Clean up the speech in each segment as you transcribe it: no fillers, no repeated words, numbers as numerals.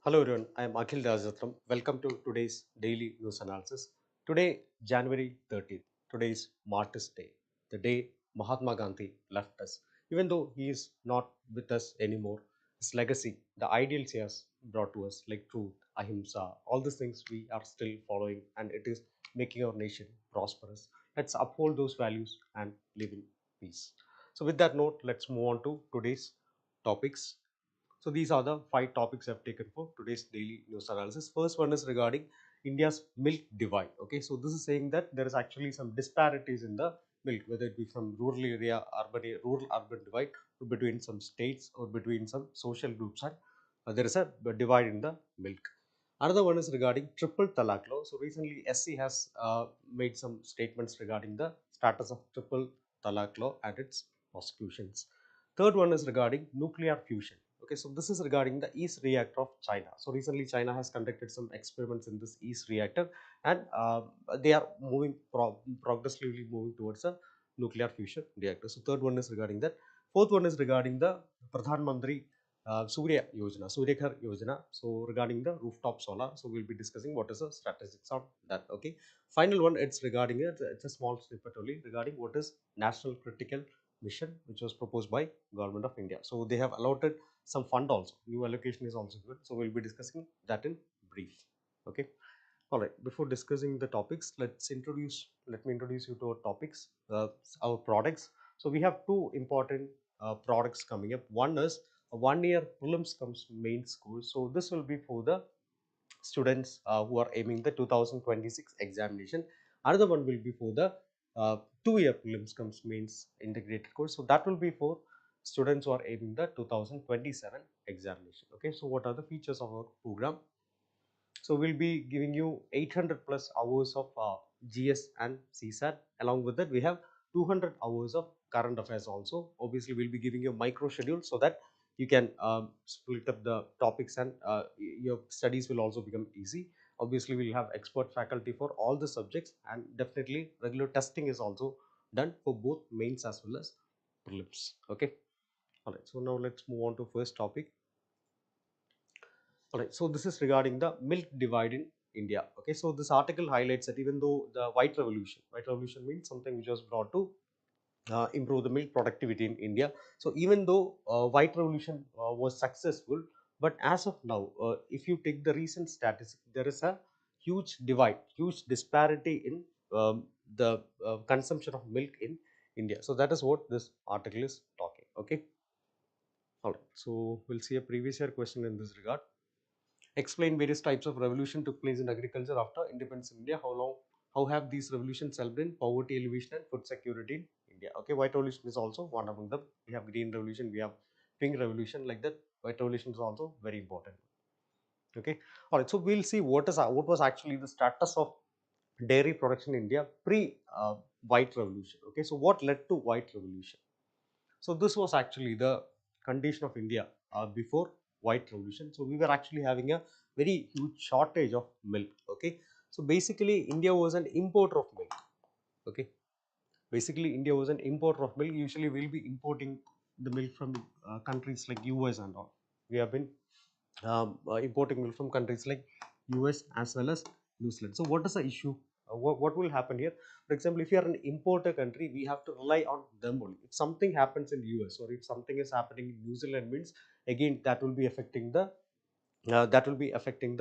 Hello everyone, I am Akhil Rajatram. Welcome to today's daily news analysis. Today, January 30th. Today is Martyrs Day, the day Mahatma Gandhi left us. Even though he is not with us anymore, his legacy, the ideals he has brought to us, like truth, ahimsa, all these things we are still following, and it is making our nation prosperous. Let's uphold those values and live in peace. So, with that note, let's move on to today's topics. So these are the five topics I've taken for today's daily news analysis. First one is regarding India's milk divide. Okay, so this is saying that there is actually some disparities in the milk, whether it be from rural area, rural urban divide, or between some states or between some social groups, and there is a divide in the milk. Another one is regarding triple talaq law. So recently, SC has made some statements regarding the status of triple talaq law and its prosecutions. Third one is regarding nuclear fusion. Okay, so this is regarding the East reactor of China. So recently, China has conducted some experiments in this East reactor, and they are progressively moving towards a nuclear fusion reactor. So third one is regarding that. Fourth one is regarding the Pradhan Mantri Surya Yojana, Suryaghar Yojana. So regarding the rooftop solar, so we'll be discussing what is the statistics on that. Okay. Final one, it's regarding it's a small snippet only regarding what is National Critical Mission, which was proposed by Government of India. So they have allotted some fund also. New allocation is also good. So we'll be discussing that in brief. Okay. All right. Before discussing the topics, let me introduce you to our topics, our products. So we have two important products coming up. One is a 1 year prelims comes main school. So this will be for the students who are aiming the 2026 examination. Another one will be for the 2 year prelims comes mains integrated course. So that will be for students who are aiming the 2027 examination. Okay. So what are the features of our program? So we'll be giving you 800 plus hours of GS and CSAT. Along with that, we have 200 hours of current affairs also. Obviously, we'll be giving you a micro schedule so that you can split up the topics, and your studies will also become easy. Obviously, we'll have expert faculty for all the subjects, and definitely regular testing is also done for both mains as well as prelims. Okay. All right. So now let's move on to first topic. All right, so this is regarding the milk divide in India. Okay, so this article highlights that even though the white revolution means something which was brought to improve the milk productivity in India. So even though white revolution was successful, but as of now, if you take the recent statistic, there is a huge divide, huge disparity in the consumption of milk in India. So that is what this article is talking. Okay, all right. So we'll see a previous year question in this regard. Explain various types of revolution took place in agriculture after independence in India. How have these revolutions helped in poverty alleviation and food security in India? Okay, white revolution is also one among them. We have green revolution, we have pink revolution, like that. White revolution is also very important. Okay, all right. So we'll see what was actually the status of dairy production in India pre white revolution. Okay, so what led to white revolution? So this was actually the condition of India before white revolution. So we were actually having a very huge shortage of milk. Okay. So basically India was an importer of milk. Okay. Basically India was an importer of milk. Usually we'll be importing the milk from countries like US and all. We have been importing milk from countries like US as well as New Zealand. So what is the issue? What will happen here? For example, if you are an importer country, we have to rely on them only. If something happens in US or if something is happening in New Zealand, means again that will be affecting the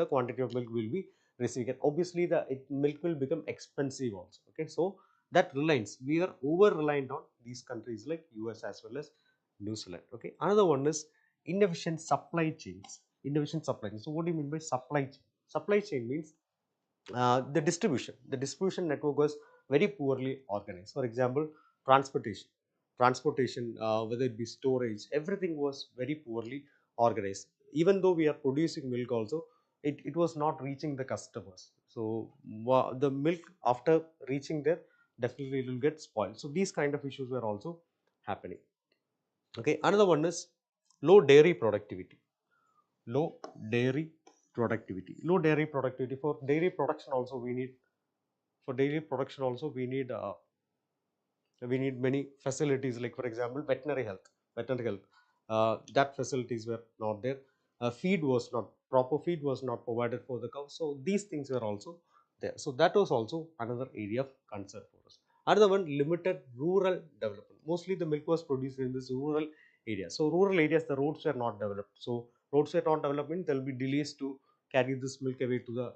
quantity of milk we'll be receiving. And obviously, milk will become expensive also. Okay, so that reliance, we are over reliant on these countries like US as well as New Zealand. Okay, another one is inefficient supply chains. Inefficient supply chain. So what do you mean by supply chain? Supply chain means the distribution network was very poorly organized. For example, transportation, whether it be storage, everything was very poorly organized. Even though we are producing milk also, it was not reaching the customers. So the milk after reaching there, definitely it will get spoiled. So these kind of issues were also happening. Okay, another one is low dairy productivity. Low dairy low dairy productivity. For dairy production also we need, we need many facilities, like for example veterinary health. That facilities were not there. Feed was not proper feed was not provided for the cow. So these things were also there. So that was also another area of concern for us. Another one, limited rural development. Mostly the milk was produced in this rural area. So rural areas, the roads were not developed. So roads were not developed, means there will be delays to carry this milk away to the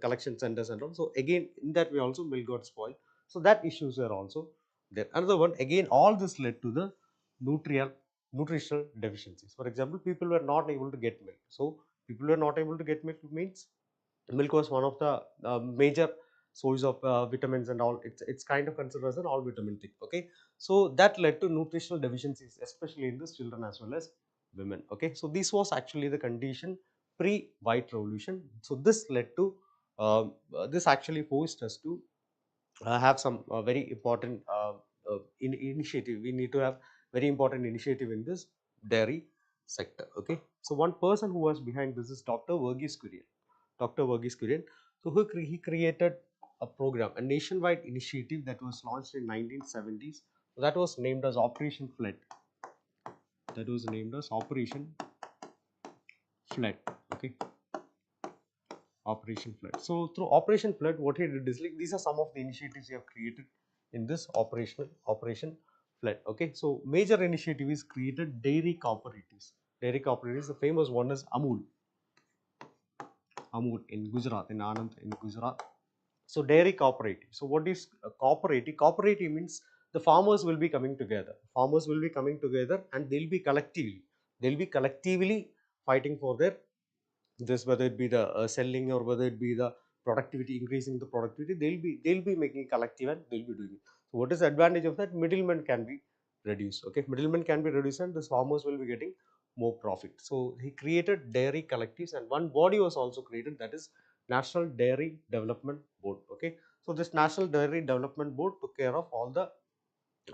collection centers and all. So again, in that way also milk got spoiled. So that issues were also there. Another one, again, all this led to the nutritional deficiencies. For example, people were not able to get milk. So people were not able to get milk means milk was one of the major source of vitamins and all. It's kind of considered as an all vitamin thing. Okay, so that led to nutritional deficiencies, especially in the children as well as women. Okay, so this was actually the condition pre white revolution. So this led to this actually forced us to have some very important initiative. We need to have very important initiative in this dairy sector. Okay, so one person who was behind this is Dr. Verghese Kurian. Dr. Verghese Kurian. So he created a program, a nationwide initiative that was launched in 1970s. That was named as Operation Flood. That was named as Operation Flood. Okay, Operation Flood. So through Operation Flood, what he did is, like, these are some of the initiatives he have created in this Operation Flood. Okay, so major initiative is created dairy cooperatives. Dairy cooperatives. The famous one is Amul in Gujarat, in Anand in Gujarat. So dairy cooperative. So what is a cooperative? Cooperative means the farmers will be coming together. Farmers will be coming together and they'll be collectively fighting for their this, whether it be the selling or whether it be the productivity, increasing the productivity. They'll be making collective and they'll be doing it. So what is the advantage of that? Middlemen can be reduced. Okay, middlemen can be reduced and the farmers will be getting more profit. So he created dairy collectives, and one body was also created, that is National Dairy Development Board. Okay, so this National Dairy Development Board took care of all the,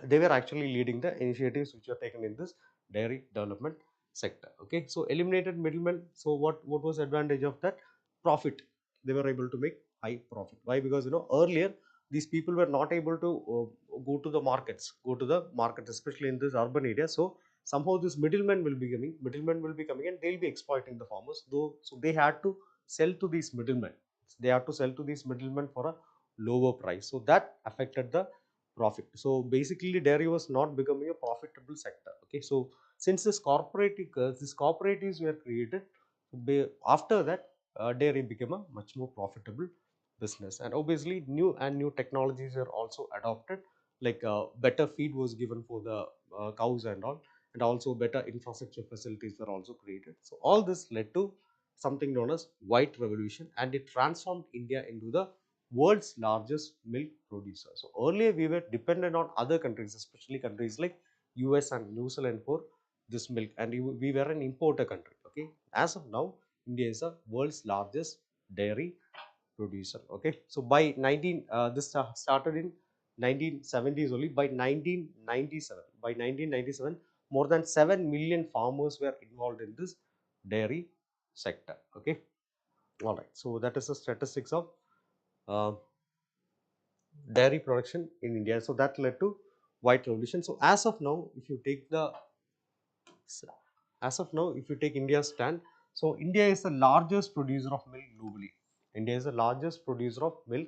they were actually leading the initiatives which were taken in this dairy development sector. Okay, so eliminated middlemen. So what was the advantage of that? Profit. They were able to make high profit. Why? Because earlier these people were not able to go to the markets, especially in this urban area. So somehow this middlemen will be coming and they'll be exploiting the farmers, though. So they had to sell to these middlemen. They had to sell to these middlemen for a lower price. So that affected the profit. So basically dairy was not becoming a profitable sector. Okay, so since these cooperatives were created, after that dairy became a much more profitable business. And obviously new technologies were also adopted, like better feed was given for the cows and all, and also better infrastructure facilities were also created. So all this led to something known as white revolution, and it transformed India into the world's largest milk producer. So earlier we were dependent on other countries, especially countries like US and New Zealand for this milk, and we were an importer country. Okay, as of now, India is the world's largest dairy producer. Okay, so by this started in 1970s only. By 1997, more than 7 million farmers were involved in this dairy sector. Okay, all right. So that is the statistics of uh, dairy production in India. So that led to white revolution. So as of now, if you take India's stand, so India is the largest producer of milk globally. India is the largest producer of milk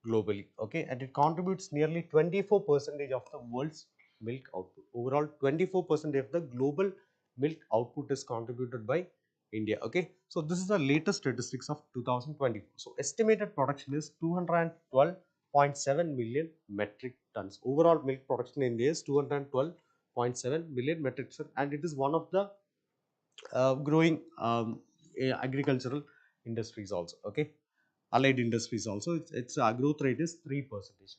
globally. Okay, and it contributes nearly 24% of the world's milk output. Overall, 24% of the global milk output is contributed by India. Okay, so this is the latest statistics of 2024. So estimated production is 212.7 million metric tons. Overall milk production in India is 212.7 million metric tons, and it is one of the growing agricultural industries also. Okay, allied industries also. Its growth rate is 3%.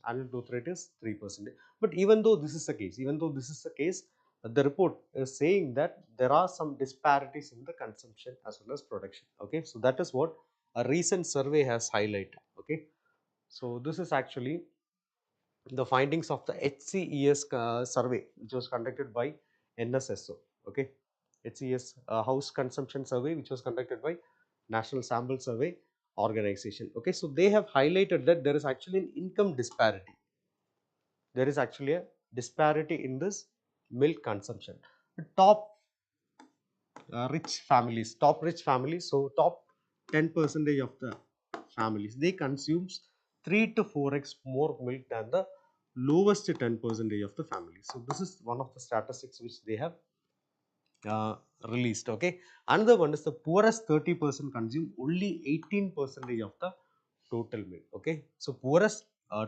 Annual growth rate is 3%. But even though this is the case, the report is saying that there are some disparities in the consumption as well as production. Okay, so that is what a recent survey has highlighted. Okay, so this is actually the findings of the HCES survey, which was conducted by NSSO. Okay, HCES House Consumption Survey, which was conducted by National Sample Survey Organization. Okay, so they have highlighted that there is actually an income disparity. There is actually a disparity in this milk consumption. The top rich families, top rich families. So top 10% of the families, they consumes 3 to 4x more milk than the lowest 10% of the families. So this is one of the statistics which they have uh, released. Okay, another one is the poorest 30% consume only 18% of the total milk. Okay, so poorest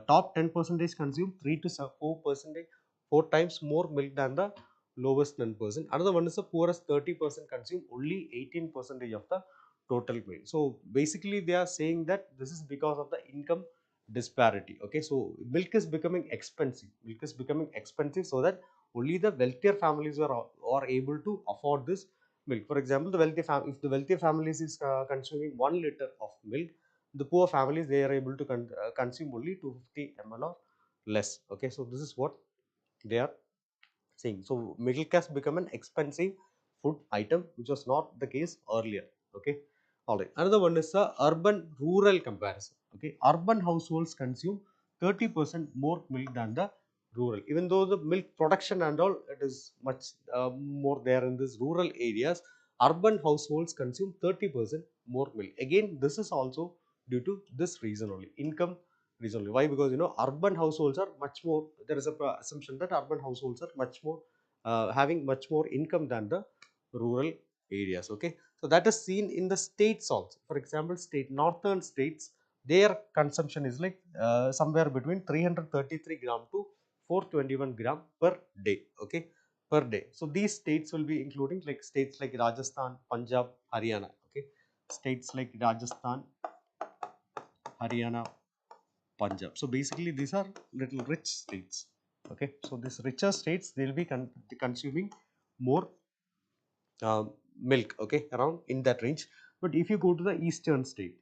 top 10% consume 3 to 4%, 4 times more milk than the lowest 10%. Another one is the poorest 30% consume only 18% of the total milk. So basically they are saying that this is because of the income disparity. Okay, so milk is becoming expensive, milk is becoming expensive, so that only the wealthier families are able to afford this milk. For example, the if the wealthier families is consuming 1 liter of milk, the poor families, they are able to consume only 250 ml or less. Okay, so this is what they are saying. So milk has become an expensive food item, which was not the case earlier. Okay, all right. Another one is the urban rural comparison. Okay, urban households consume 30% more milk than the rural. Even though the milk production and all, it is much more there in this rural areas, urban households consume 30% more milk. Again, this is also due to this reason only, income reason only. Why? Because urban households are much more, there is a assumption that urban households are much more having much more income than the rural areas. Okay, so that is seen in the states also. For example, northern states, their consumption is like somewhere between 333 gram to 421 gram per day. Okay, per day. So these states will be including like states like Rajasthan, Punjab, Haryana. Okay, states like Rajasthan, Haryana, Punjab. So basically these are little rich states. Okay, so these richer states, they will be consuming more milk. Okay, around in that range. But if you go to the eastern states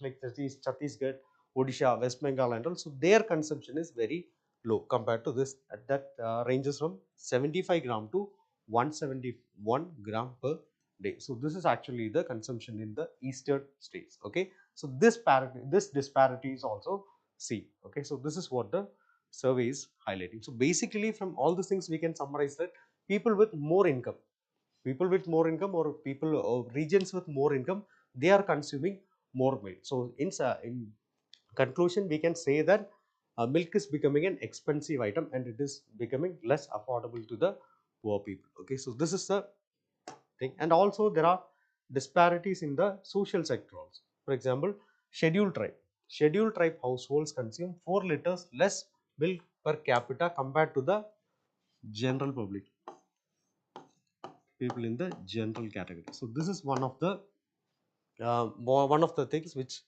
like Chhattisgarh, Odisha, West Bengal and all, so their consumption is very low compared to this. That ranges from 75 gram to 171 gram per day. So this is actually the consumption in the eastern states. Okay, so this disparity is also seen. Okay, so this is what the survey is highlighting. So basically from all these things we can summarize that people with more income, or people or regions with more income, they are consuming more milk. So in conclusion, we can say that milk is becoming an expensive item and it is becoming less affordable to the poor people. Okay, so this is the thing. And also there are disparities in the social sector also. For example, scheduled tribe households consume 4 liters less milk per capita compared to the general public, people in the general category. So this is one of the things which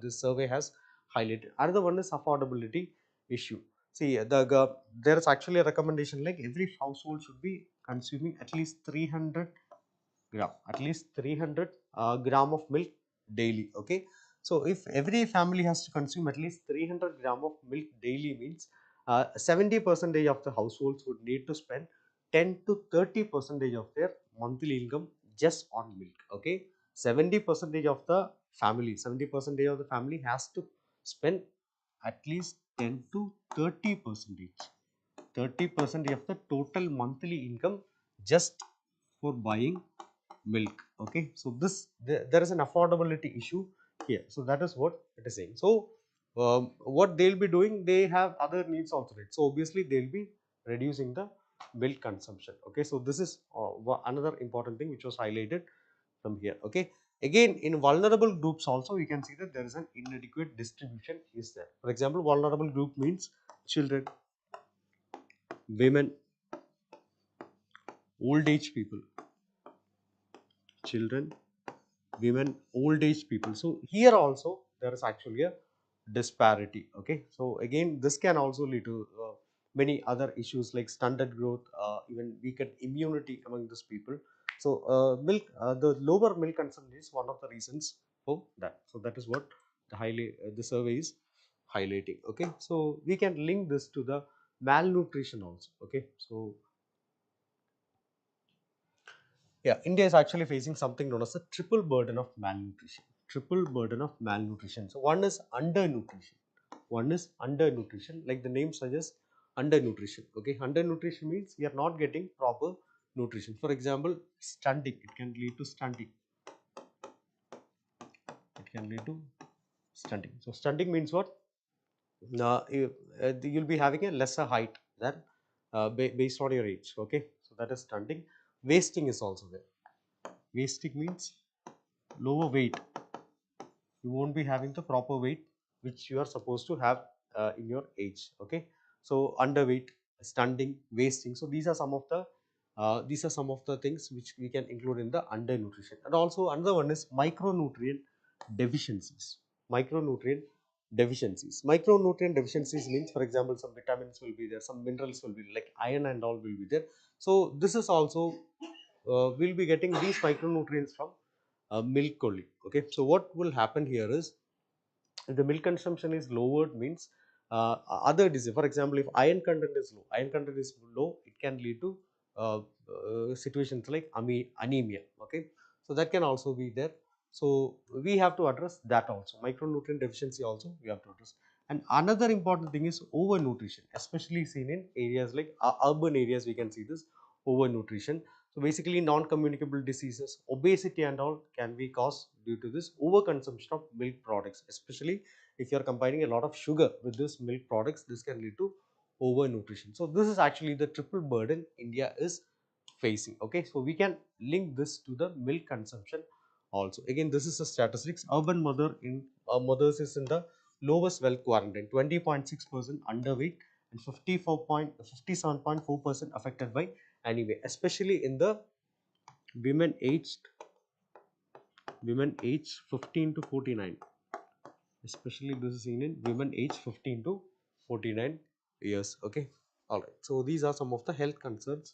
this survey has highlighted. Another one is affordability issue. See, there is actually a recommendation like every household should be consuming at least 300 gram, gram of milk daily. Okay, so if every family has to consume at least 300 gram of milk daily, means 70% of the households would need to spend 10 to 30% of their monthly income just on milk. Okay, 70% of the 70% of the family has to spend at least 10 to 30% of the total monthly income just for buying milk. Okay, so there is an affordability issue here. So that is what it is saying. So what they'll be doing, they have other needs also, right? So obviously they'll be reducing the milk consumption. Okay, so this is another important thing which was highlighted from here. Okay, again in vulnerable groups also we can see that there is an inadequate distribution is there. For example, vulnerable group means children, women, old age people, children, women, old age people. So here also there is actually a disparity. Okay, so again this can also lead to many other issues like stunted growth, even weakened immunity among these people. So the lower milk consumption is one of the reasons for that. So that is what the survey is highlighting. Okay, so we can link this to the malnutrition also. Okay, so yeah, India is actually facing something known as a triple burden of malnutrition. Triple burden of malnutrition. So one is undernutrition. One is undernutrition, like the name suggests, undernutrition. Okay, undernutrition means we are not getting proper nutrition. For example, stunting, it can lead to stunting. It can lead to stunting. So stunting means what? You'll be having a lesser height than based on your age. Okay, so that is stunting. Wasting is also there. Wasting means lower weight. You won't be having the proper weight which you are supposed to have in your age. Okay, so underweight, stunting, wasting. So these are some of the things which we can include in the undernutrition. And also another one is micronutrient deficiencies. Micronutrient deficiencies. Micronutrient deficiencies means, for example, some vitamins will be there, some minerals will be like iron and all will be there. So this is also we'll be getting these micronutrients from milk only. Okay, so what will happen here is, if the milk consumption is lowered means other disease. For example, if iron content is low, it can lead to situations like anemia. Okay, so that can also be there. So we have to address that also. Micronutrient deficiency also we have to address. And another important thing is overnutrition, especially seen in areas like urban areas. We can see this overnutrition. So basically, non-communicable diseases, obesity and all can be caused due to this overconsumption of milk products. Especially if you are combining a lot of sugar with this milk products, this can lead to overnutrition. So this is actually the triple burden India is facing. Okay, so we can link this to the milk consumption also. Again, this is the statistics. Urban mothers is in the lowest wealth quarantine, 20.6% underweight and 57.4% affected by anemia, especially in the women aged 15 to 49. Especially this is seen in women aged 15 to 49 years. Okay, all right. So these are some of the health concerns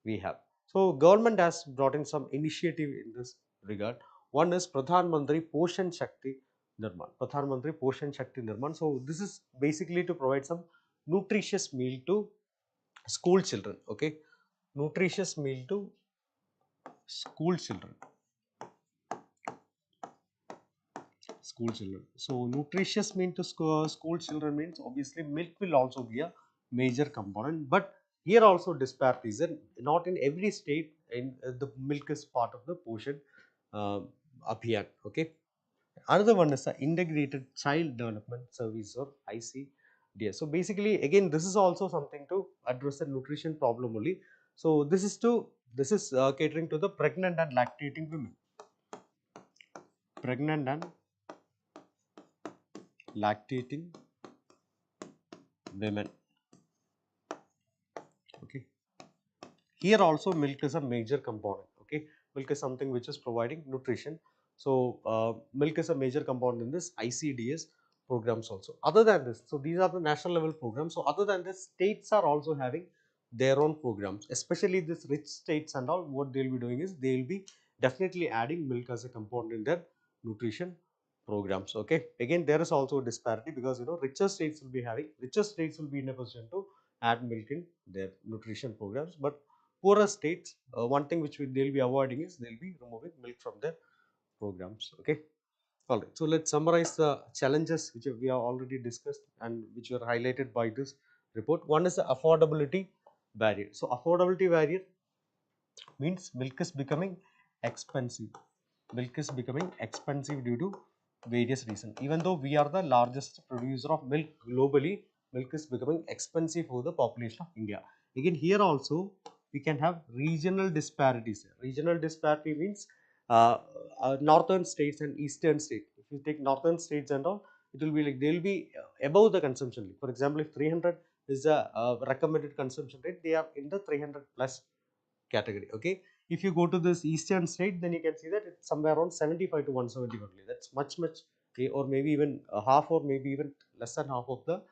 we have. So government has brought in some initiative in this regard. One is Pradhan Mantri Poshan Shakti Nirman. Pradhan Mantri Poshan Shakti Nirman. So this is basically to provide some nutritious meal to school children. Okay, nutritious meal to school children. School children. So nutritious mean to school children means obviously milk will also be a major component, but here also disparities, and not in every state in the milk is part of the portion uh, abhiyan. Okay. Another one is the integrated child development service, or ICDS. So basically again this is also something to address the nutrition problem only. So this is catering to the pregnant and lactating women. Pregnant and lactating women. Okay, here also milk is a major component. Okay, milk is something which is providing nutrition. So milk is a major component in this ICDS programs also. Other than this, so these are the national level programs. So other than this, states are also having their own programs, especially this rich states and all. What they'll be doing is they'll be definitely adding milk as a component in their nutrition programs. Okay, again there is also a disparity, because richer states will be in a position to add milk in their nutrition programs, but poorer states, one thing which they'll be avoiding is they'll be removing milk from their programs. Okay, all right. So let's summarize the challenges which we have already discussed and which were highlighted by this report. One is the affordability barrier. So affordability barrier means milk is becoming expensive. Milk is becoming expensive due to various reasons. Even though we are the largest producer of milk globally, milk is becoming expensive for the population of India. Again, here also we can have regional disparities. Regional disparity means northern states and eastern states. If you take northern states and all, it will be like they will be above the consumption rate. For example, if 300 is the recommended consumption rate, they are in the 300 plus category. Okay, if you go to this eastern state, then you can see that it's somewhere around 75 to 170 only. That's much or maybe even half, or maybe even less than half of the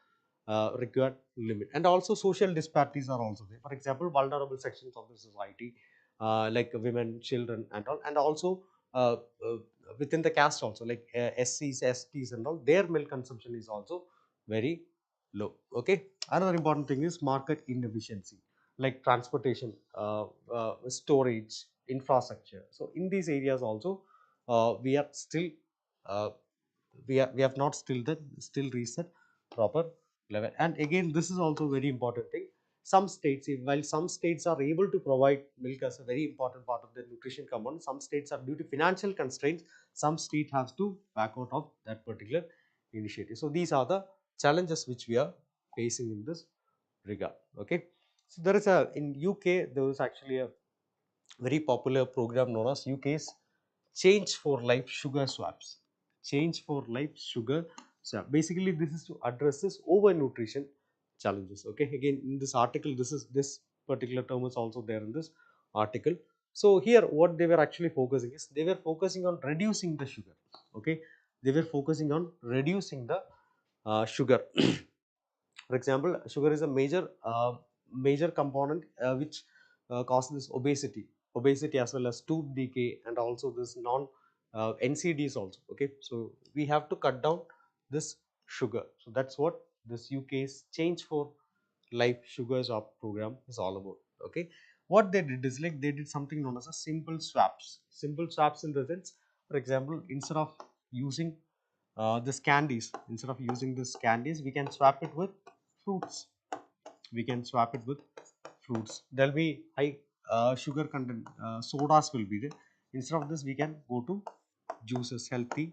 required limit. And also social disparities are also there. For example, vulnerable sections of the society, like women, children and all, and also uh, uh, within the caste also, like SCs, STs and all, their milk consumption is also very low. Okay, another important thing is market inefficiency, like transportation, storage, infrastructure. So in these areas also, we are still uh, we have not still reached that proper level. And again, this is also very important thing. some states, while some states are able to provide milk as a very important part of their nutrition component, some states are, due to financial constraints, some state has to back out of that particular initiative. So these are the challenges which we are facing in this regard. Okay, so there is a, in UK there was actually a very popular program known as UK's Change for Life Sugar Swaps. Change for Life Sugar Swap. Basically, this is to address this overnutrition challenges. Okay, again in this article, this particular term is also there in this article. So here, what they were actually focusing is, they were focusing on reducing the sugar. Okay, they were focusing on reducing the sugar. For example, sugar is a major component which causes obesity as well as tooth decay, and also this non NCDs also. Okay, so we have to cut down this sugar. So that's what this UK's Change for Life Sugars Up program is all about. Okay, what they did is, like, they did something known as a simple swaps. Simple swaps in the sense, for example, instead of using this candies, we can swap it with fruits. We can swap it with fruits. There will be high sugar content, sodas will be there. Instead of this, we can go to juices, healthy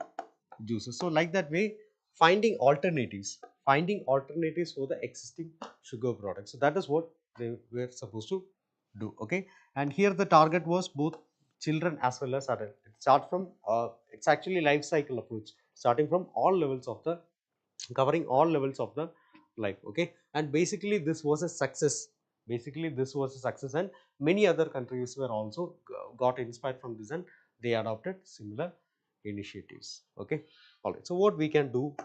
juices. So like that way, finding alternatives for the existing sugar products. So that is what they were supposed to do. Okay, and here the target was both children as well as adults. It start from it's actually life cycle approach, starting from all levels of the, covering all levels of the life. Okay, and basically this was a success. And many other countries were also got inspired from this, and they adopted similar initiatives. Okay, all right. So what we can do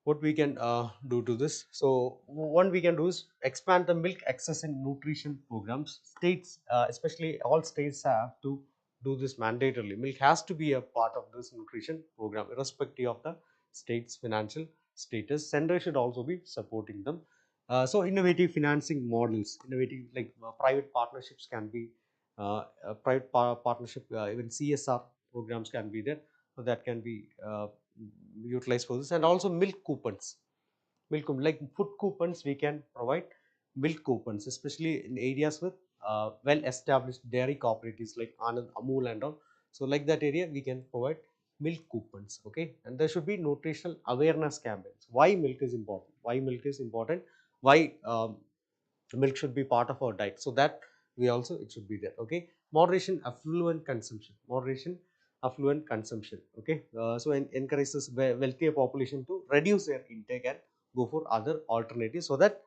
to this, so one we can do is expand the milk access and nutrition programs. States, especially all states, have to do this mandatorily. Milk has to be a part of this nutrition program irrespective of the state's financial status. Center should also be supporting them. So innovative financing models, innovative, like private partnerships can be partnership, even CSR programs can be there, so that can be utilized for this. And also milk coupons, like food coupons, we can provide milk coupons, especially in areas with well established dairy cooperatives like Anand, Amul and all. So like that area, we can provide milk coupons. Okay, and there should be nutritional awareness campaigns. Why milk is important, why milk should be part of our diet, so that we also, it should be there. Okay, moderation affluent consumption. Okay, so encourages wealthier population to reduce their intake and go for other alternatives, so that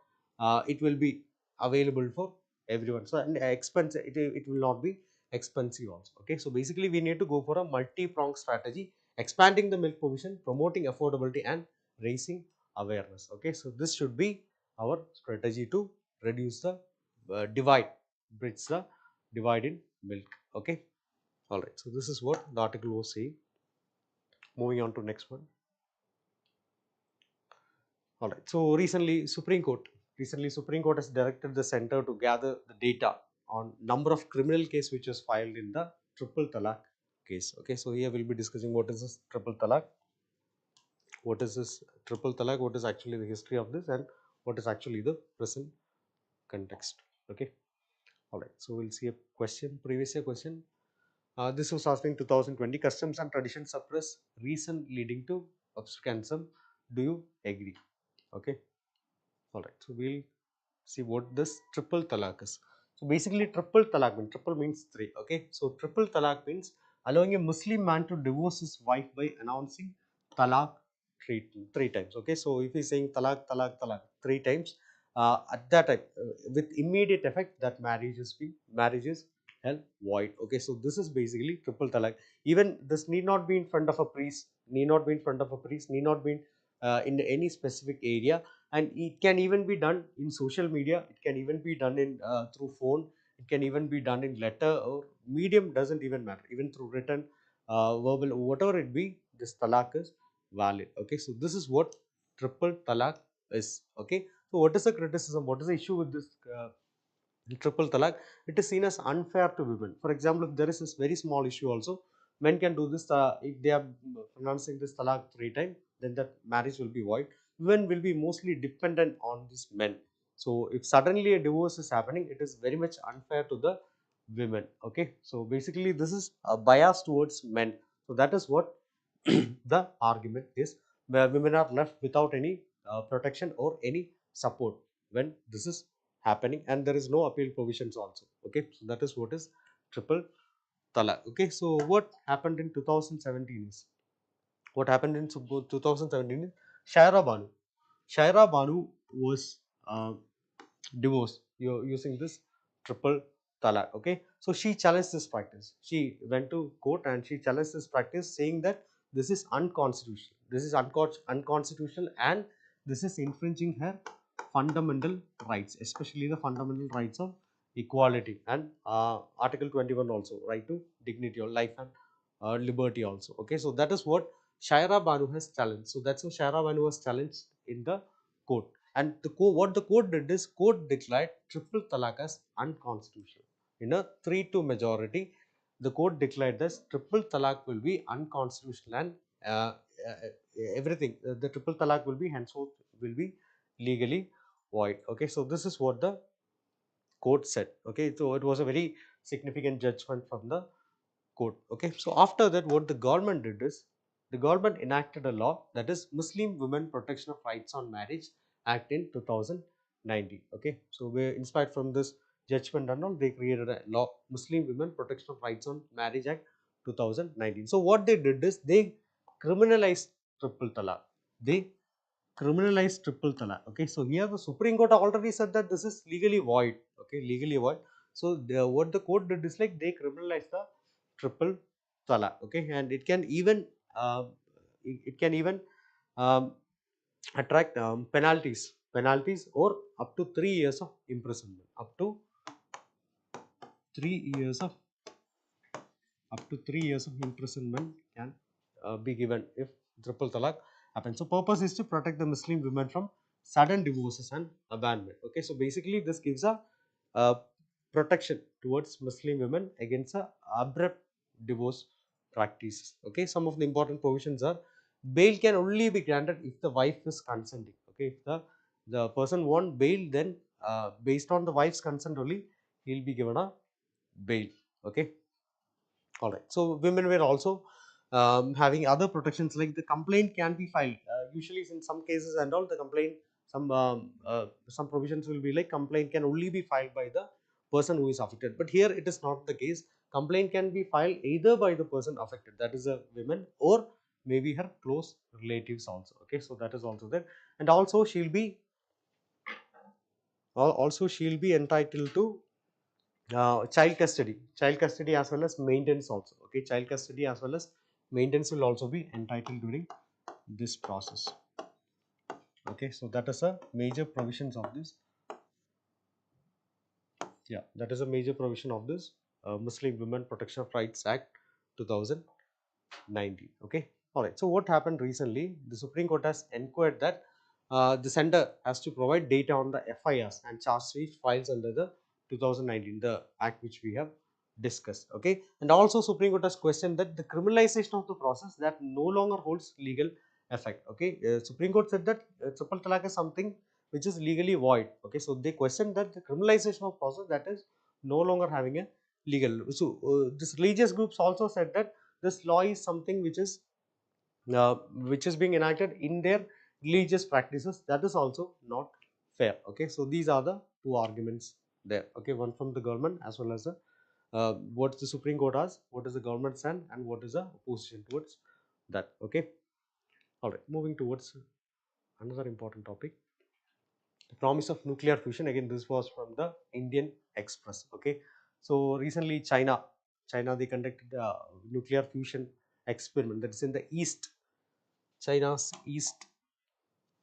it will be available for everyone. So, and expense, it will not be expensive also. Okay, so basically we need to go for a multi-pronged strategy, expanding the milk provision, promoting affordability and raising awareness. Okay, so this should be our strategy to reduce the bridge the divide in milk. Okay, all right. So this is what the article was saying. Moving on to next one. All right. So recently Supreme Court has directed the center to gather the data on number of criminal case which was filed in the triple talaq case. Okay. So here we'll be discussing what is this triple talaq, what is actually the history of this, and what is actually the present context. Okay. All right. So we'll see a question, previous year question. This was asked in 2020. Customs and traditions suppress reason leading to obstructionism. Do you agree? Okay. All right. So we'll see what this triple talaq is. So basically, triple means three. Okay. So triple talaq means allowing a Muslim man to divorce his wife by announcing talaq three times. Okay. So if he's saying talaq, talaq, talaq three times, at that time, with immediate effect, that marriage is held void. Okay. So this is basically triple talaq. Even this need not be in front of a priest. Need not be in in any specific area, and it can even be done in social media. It can even be done in through phone. It can even be done in letter or medium, doesn't even matter, even through written, verbal, whatever it be, this talaq is valid. Okay, so this is what triple talaq is. Okay, so what is the criticism, what is the issue with this triple talaq? It is seen as unfair to women. For example, if there is this very small issue also, men can do this. If they are pronouncing this talaq three times, then that marriage will be void. women will be mostly dependent on these men. So if suddenly a divorce is happening, it is very much unfair to the women. Okay, so basically this is a bias towards men. So that is what the argument is, where women are left without any protection or any support when this is happening, and there is no appeal provisions also. Okay, so that is what is triple talaq. Okay, so what happened in 2017 is, what happened in 2017 is, Shaira Banu. Shaira Banu was divorced using this triple talaq. Okay, so she challenged this practice. She went to court and she challenged this practice, saying that this is unconstitutional. This is unconstitutional, and this is infringing her fundamental rights, especially the fundamental rights of equality and Article 21 also, right to dignity or life and liberty also. Okay, so that is what Shaira Banu has challenged. So that's how Shaira Banu was challenged in the court. And what the court did is, court declared triple talaq as unconstitutional. In a 3-2 majority, the court declared this triple talaq will be unconstitutional, and uh, uh, everything, the triple talaq will be henceforth will be legally void. Okay, so this is what the court said. Okay, so it was a very significant judgment from the court. Okay, so after that, what the government did is, the government enacted a law, that is Muslim Women Protection of Rights on Marriage Act in 2019. Okay, so we inspired from this judgment and all, they created a law, Muslim Women Protection of Rights on Marriage Act 2019. So what they did is, they criminalized triple talaq. They criminalize triple talaq. Okay, so here the Supreme Court already said that this is legally void. Okay, legally void. So what the court did is, like, they criminalize the triple talaq. Okay, and it can even it can even um, attract penalties or up to 3 years of imprisonment. Up to 3 years of up to 3 years of imprisonment can be given if triple talaq happens. So purpose is to protect the Muslim women from sudden divorces and abandonment. Okay, so basically this gives a protection towards Muslim women against a abrupt divorce practices. Okay, some of the important provisions are, bail can only be granted if the wife is consenting. Okay, if the person want bail, then based on the wife's consent only, he will be given a bail. Okay, all right. So women were also having other protections, like the complaint can be filed. Usually, in some cases and all, the complaint, some provisions will be like, complaint can only be filed by the person who is affected. But here it is not the case. Complaint can be filed either by the person affected, that is a woman, or maybe her close relatives also. Okay, so that is also there, and also she'll be entitled to child custody as well as maintenance also. Okay, child custody as well as maintenance will also be entitled during this process. Okay, so that is a major provisions of this. Yeah, that is a major provision of this Muslim Women Protection of Rights Act 2019. Okay, all right. So what happened recently, the Supreme Court has inquired that the sender has to provide data on the FIRs and charge sheet files under the 2019, the act which we have discussed. Okay, and also Supreme Court has questioned that the criminalization of the process that no longer holds legal effect. Okay, Supreme Court said that triple talaq is something which is legally void. Okay, so they questioned that the criminalization of process that is no longer having a legal. So this religious groups also said that this law is something which is being enacted in their religious practices, that is also not fair. Okay, so these are the two arguments there. Okay, one from the government as well as the what the Supreme Court has, what is the government stand, and what is the opposition towards that. Okay, all right, moving towards another important topic, the promise of nuclear fusion. Again, this was from the Indian Express. Okay, so recently China, they conducted a nuclear fusion experiment, that is in the east, China's east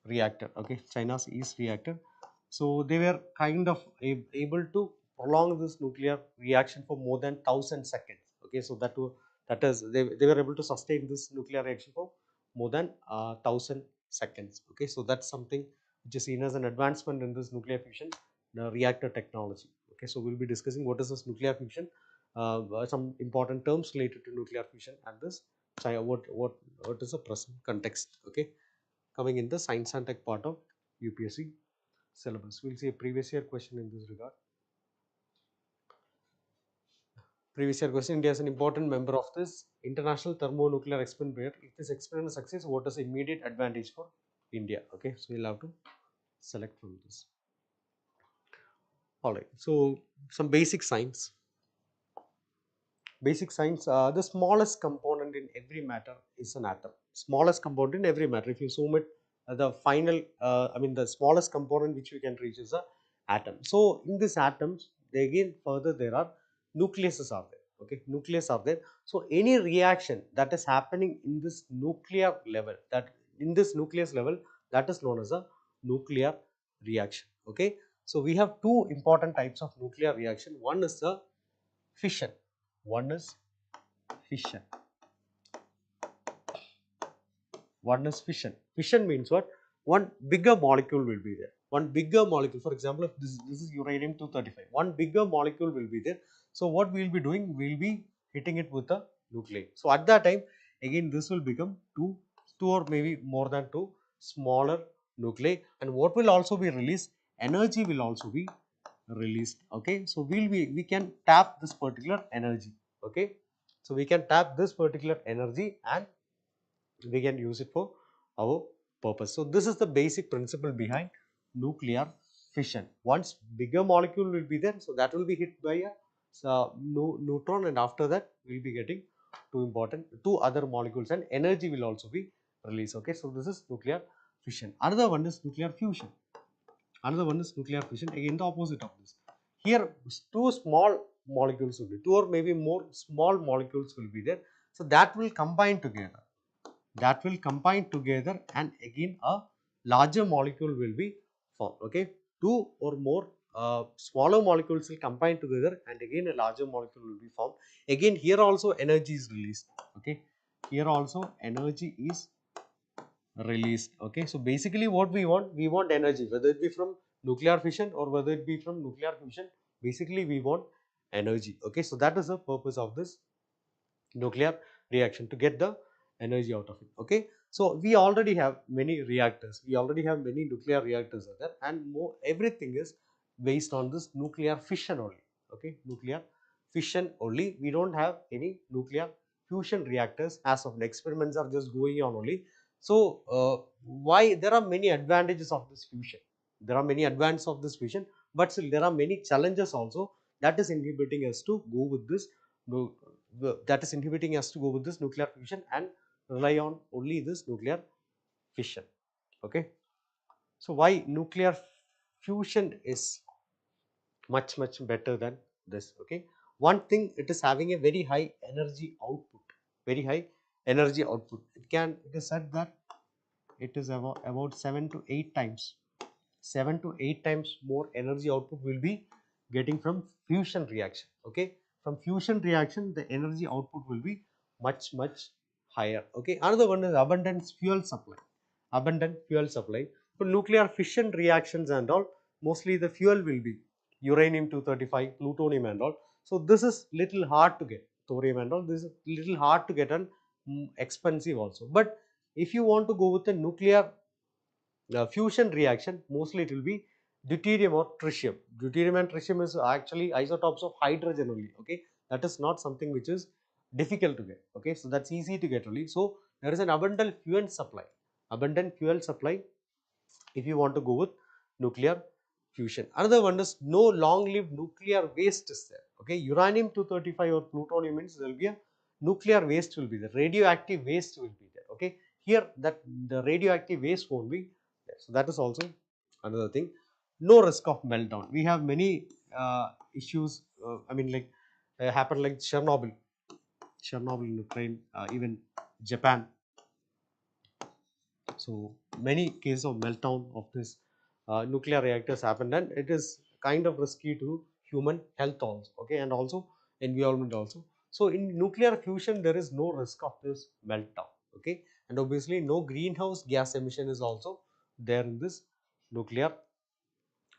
reactor. Okay, China's east reactor. So they were kind of able to prolong this nuclear reaction for more than 1,000 seconds. Okay, so that is, they were able to sustain this nuclear reaction for more than 1,000 seconds. Okay, so that's something which is seen as an advancement in this nuclear fusion reactor technology. Okay, so we'll be discussing what is this nuclear fusion, some important terms related to nuclear fusion, and this China, what is the present context. Okay, coming in the science and tech part of UPSC syllabus. We will see a previous year question in this regard. Previous year question: India is an important member of this international thermonuclear experiment. If this experiment succeeds, what is the immediate advantage for India? Okay, so we'll have to select from this. All right, so some basic science. Basic science, the smallest component in every matter is an atom. Smallest component in every matter. If you zoom it, the final, the smallest component which we can reach is a atom. So in these atoms, they again further there are nucleuses are there. Okay, nucleus are there. So any reaction that is happening in this nuclear level, that in this nucleus level, that is known as a nuclear reaction. Okay, so we have two important types of nuclear reaction. One is the fission. One is fission. One is fission. Fission means what? One bigger molecule will be there. One bigger molecule. For example, if this is uranium 235. One bigger molecule will be there. So what we will be doing? We will be hitting it with a nuclei. So at that time, again this will become two or maybe more than two smaller nuclei. And what will also be released? Energy will also be released. Okay, so we can tap this particular energy. Okay, so we can tap this particular energy and we can use it for our purpose. So this is the basic principle behind nuclear fission. Once bigger molecule will be there, so that will be hit by a neutron, and after that we will be getting two other molecules, and energy will also be released. Okay, so this is nuclear fission. Another one is nuclear fusion. Another one is nuclear fission, again the opposite of this. Here two small molecules will be, two or maybe more small molecules will be there. So that will combine together. That will combine together, and again a larger molecule will be formed. Okay, two or more smaller molecules will combine together, and again a larger molecule will be formed. Again here also energy is released. Okay, here also energy is released. Okay, so basically what we want energy, whether it be from nuclear fission or whether it be from nuclear fusion. Basically we want energy. Okay, so that is the purpose of this nuclear reaction, to get the energy out of it. Okay, so we already have many reactors, we already have many nuclear reactors are there, and more everything is based on this nuclear fission only. Okay, nuclear fission only. We don't have any nuclear fusion reactors as of now. Experiments are just going on only. So why there are many advantages of this fusion, there are many advantages of this fusion, but still there are many challenges also that is inhibiting us to go with this nuclear fusion and rely on only this nuclear fission. Okay, so why nuclear fusion is much better than this? Okay, one thing, it is having a very high energy output. Very high energy output. It is said that it is about 7 to 8 times 7 to 8 times more energy output will be getting from fusion reaction. Okay, from fusion reaction the energy output will be much higher. Okay, another one is abundant fuel supply. Abundant fuel supply for nuclear fission reactions and all, mostly the fuel will be uranium 235, plutonium and all. So this is little hard to get, thorium and all. This is little hard to get and expensive also. But if you want to go with a nuclear fusion reaction, mostly it will be deuterium or tritium. Deuterium and tritium is actually isotopes of hydrogen only. Okay, that is not something which is difficult to get. Okay, so that's easy to get only. So there is an abundant fuel supply. Abundant fuel supply if you want to go with nuclear fusion. Another one is no long-lived nuclear waste is there. Okay, uranium 235 or plutonium means there will be a nuclear waste will be there. Radioactive waste will be there. Okay, here that the radioactive waste won't be there. So that is also another thing. No risk of meltdown. We have many issues. Happened like Chernobyl in Ukraine, even Japan. So many cases of meltdown of this nuclear reactors happened, and it is kind of risky to human health also. Okay, and also environment also. So in nuclear fusion there is no risk of this meltdown. Okay, and obviously no greenhouse gas emission is also there in this nuclear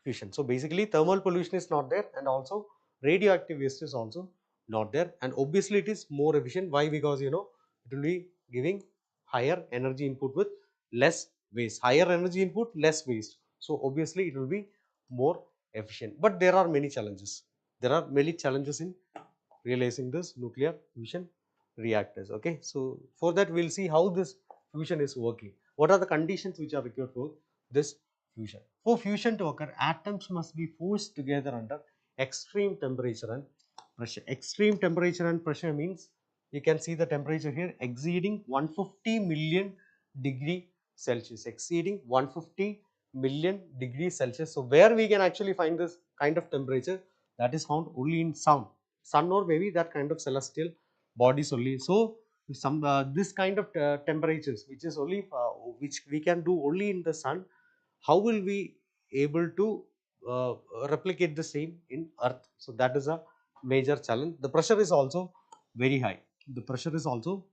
fusion. So basically thermal pollution is not there, and also radioactive waste is also not there, and obviously it is more efficient. Why? Because it will be giving higher energy input with less waste. Higher energy input, less waste. So obviously it will be more efficient. But there are many challenges. There are many challenges in realizing this nuclear fusion reactors. Okay, so for that we'll see how this fusion is working. What are the conditions which are required for this fusion? For fusion to occur, atoms must be forced together under extreme temperature and pressure. Extreme temperature and pressure means you can see the temperature here exceeding 150 million degree Celsius, exceeding 150 million degrees Celsius. So where we can actually find this kind of temperature? That is found only in sun or maybe that kind of celestial bodies only. So some this kind of temperatures which is only which we can do only in the sun, how will we able to uh, replicate the same in earth? So that is a major challenge. The pressure is also very high. The pressure is also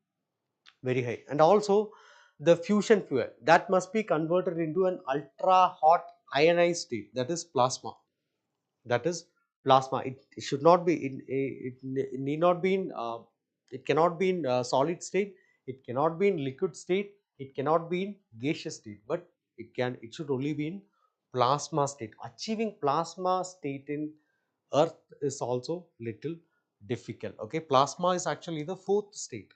very high, and also the fusion fuel that must be converted into an ultra hot ionized state, that is plasma. That is plasma. It should not be in it need not be in it cannot be in solid state, it cannot be in liquid state, it cannot be in gaseous state, but it should only be in plasma state. Achieving plasma state in earth is also little difficult. Okay, plasma is actually the fourth state.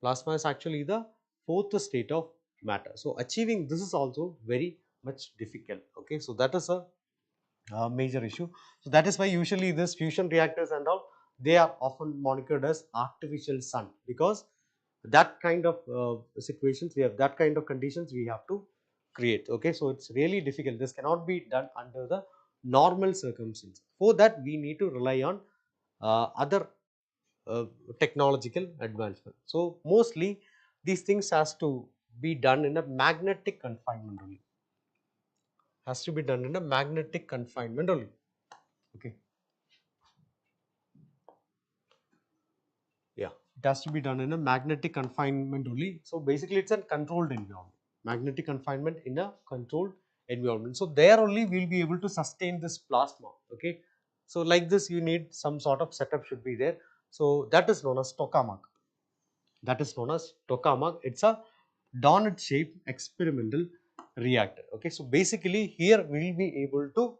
Plasma is actually the fourth state of matter. So achieving this is also very much difficult. Okay, so that is a major issue. So that is why usually this fusion reactors and all, they are often monitored as artificial sun, because that kind of situations we have, that kind of conditions we have to create. Okay, so it's really difficult. This cannot be done under the normal circumstances. For that we need to rely on other uh, technological advancement. So mostly these things has to be done in a magnetic confinement only. Has to be done in a magnetic confinement only. Okay. Yeah, it has to be done in a magnetic confinement only. So basically it's a controlled environment. Magnetic confinement in a controlled environment. So there only we'll be able to sustain this plasma. Okay. So like this you need some sort of setup should be there. So that is known as tokamak. That is known as tokamak. It's a donut shaped experimental reactor. Okay. So basically here we'll be able to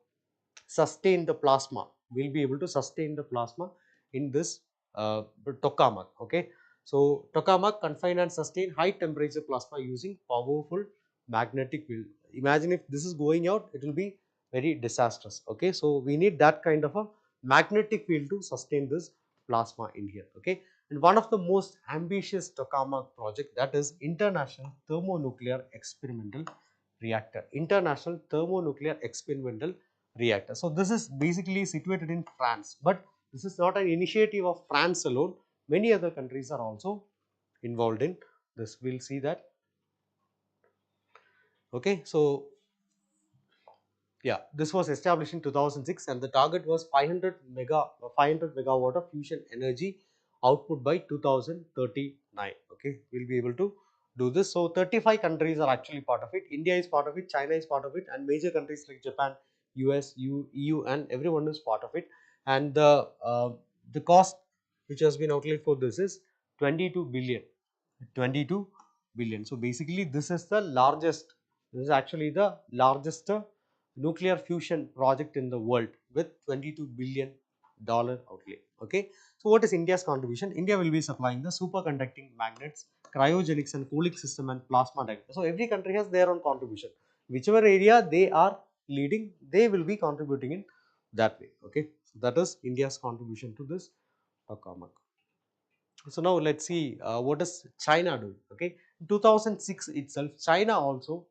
sustain the plasma. We'll be able to sustain the plasma in this tokamak. Okay, so tokamak confine and sustain high temperature plasma using powerful magnetic field. Imagine if this is going out, it will be very disastrous. Okay, so we need that kind of a magnetic field to sustain this plasma in here. Okay, and one of the most ambitious tokamak project, that is International Thermonuclear Experimental Reactor. International Thermonuclear Experimental Reactor. So this is basically situated in France, but this is not an initiative of France alone. Many other countries are also involved in this. We'll see that. Okay, so yeah, this was established in 2006, and the target was 500 megawatt of fusion energy output by 2039. Okay, we'll be able to do this. So 35 countries are actually part of it. India is part of it, China is part of it, and major countries like Japan, US, EU, and everyone is part of it. And the cost which has been outlaid for this is 22 billion. 22 billion. So basically this is the largest, this is actually the largest nuclear fusion project in the world with 22 billion dollar outlay. Okay, so what is India's contribution? India will be supplying the superconducting magnets, cryogenics and cooling system, and plasma reactor. So every country has their own contribution. Whichever area they are leading, they will be contributing in that way. Okay, so that is India's contribution to this tokamak. So now let's see what does China do. Okay, in 2006 itself, China also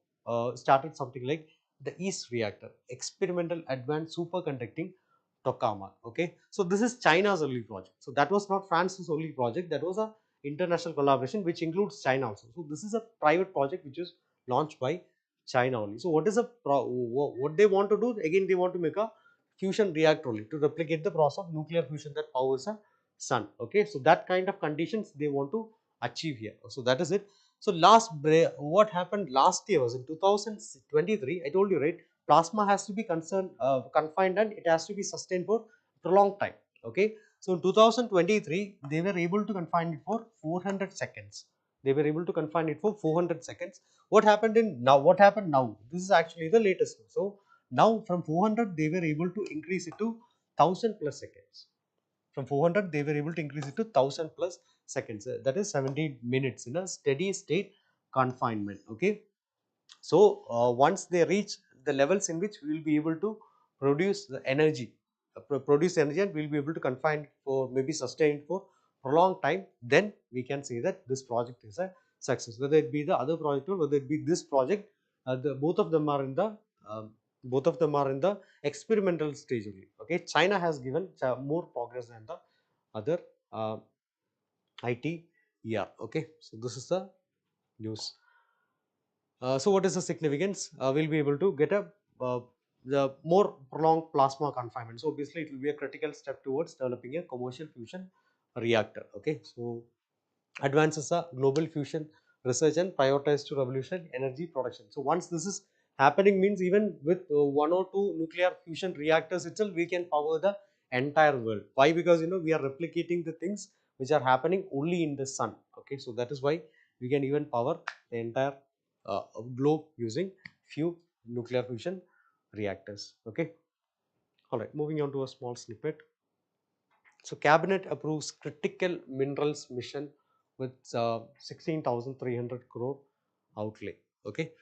started something like the East Reactor, Experimental Advanced Superconducting Tokamak. Okay, so this is China's early project. So that was not France's only project. That was a international collaboration which includes China also. So this is a private project which is launched by China only. So what is what they want to do? Again, they want to make a fusion reactor only to replicate the process of nuclear fusion that powers a sun. Okay, so that kind of conditions they want to achieve here. So that is it. So what happened last year was in 2023. I told you, right, plasma has to be confined, and it has to be sustained for prolonged time. Okay, so in 2023 they were able to confine it for 400 seconds. They were able to confine it for 400 seconds. What happened in now? What happened now? This is actually the latest. So now from 400 they were able to increase it to 1000 plus seconds. From 400 they were able to increase it to 1000 plus seconds. That is 70 minutes in a steady state confinement. Okay. So once they reach the levels in which we will be able to produce the energy, and we will be able to confine it for maybe sustain for prolonged time, then we can say that this project is a success. Whether it be the other project or whether it be this project, both of them are in the experimental stage only. Okay, China has given more progress than the other IT year. Okay, so this is the news. So what is the significance? We'll be able to get a the more prolonged plasma confinement. So obviously it will be a critical step towards developing a commercial fusion reactor. Okay, so advances a global fusion research and prioritize to revolution energy production. So once this is happening means even with one or two nuclear fusion reactors itself we can power the entire world. Why? Because we are replicating the things which are happening only in the sun. Okay, so that is why we can even power the entire globe using few nuclear fusion reactors. Okay, all right, moving on to a small snippet. So cabinet approves critical minerals mission with 16,300 crore outlay. Okay.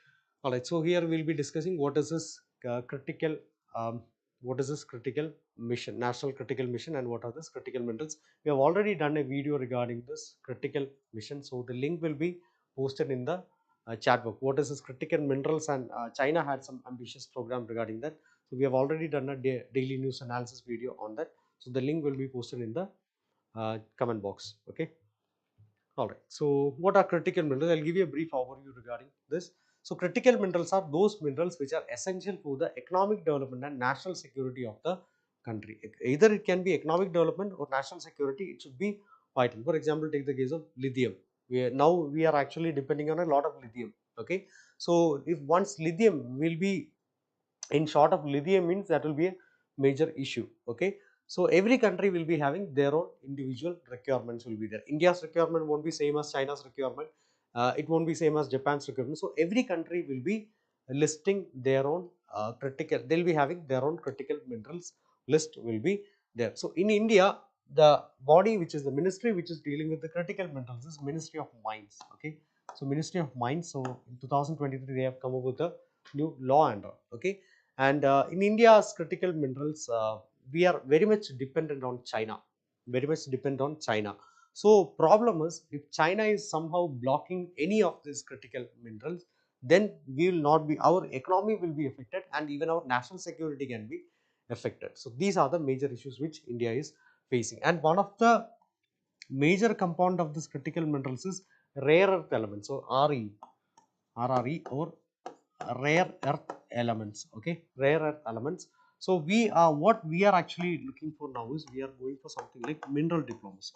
All right. So here we'll be discussing what is this um, critical mission, national critical mission, and what are this critical minerals. We have already done a video regarding this critical mission. So the link will be posted in the chat box. What is this critical minerals? And China had some ambitious program regarding that. So we have already done a daily news analysis video on that. So the link will be posted in the comment box. Okay. All right. So what are critical minerals? I'll give you a brief overview regarding this. So critical minerals are those minerals which are essential for the economic development and national security of the country. Either it can be economic development or national security. It should be vital. For example, take the case of lithium. Now we are actually depending on a lot of lithium. Okay. So if once lithium will be in short of lithium means that will be a major issue. Okay, so every country will be having their own individual requirements will be there. India's requirement won't be same as China's requirement. It won't be same as Japan's requirement. So every country will be listing their own critical, they'll be having their own critical minerals list will be there. So in India, the body which is the ministry which is dealing with the critical minerals is Ministry of Mines. Okay, so Ministry of Mines. So in 2023 they have come up with a new law and all. Okay, and in India's critical minerals, we are very much dependent on China. Very much dependent on China. So problem is, if China is somehow blocking any of these critical minerals, then we will not be, our economy will be affected, and even our national security can be affected. So these are the major issues which India is facing. And one of the major component of this critical minerals is rare earth elements. So RRE or rare earth elements. Okay, rare earth elements. So we are, what we are actually looking for now is we are going for something like mineral diplomacy.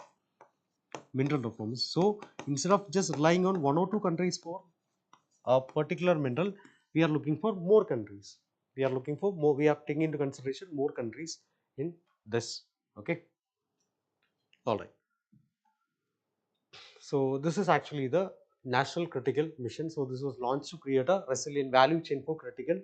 So instead of just relying on one or two countries for a particular mineral, we are looking for more countries. We are taking into consideration more countries in this. Okay, all right. So this is actually the national critical mission. So this was launched to create a resilient value chain for critical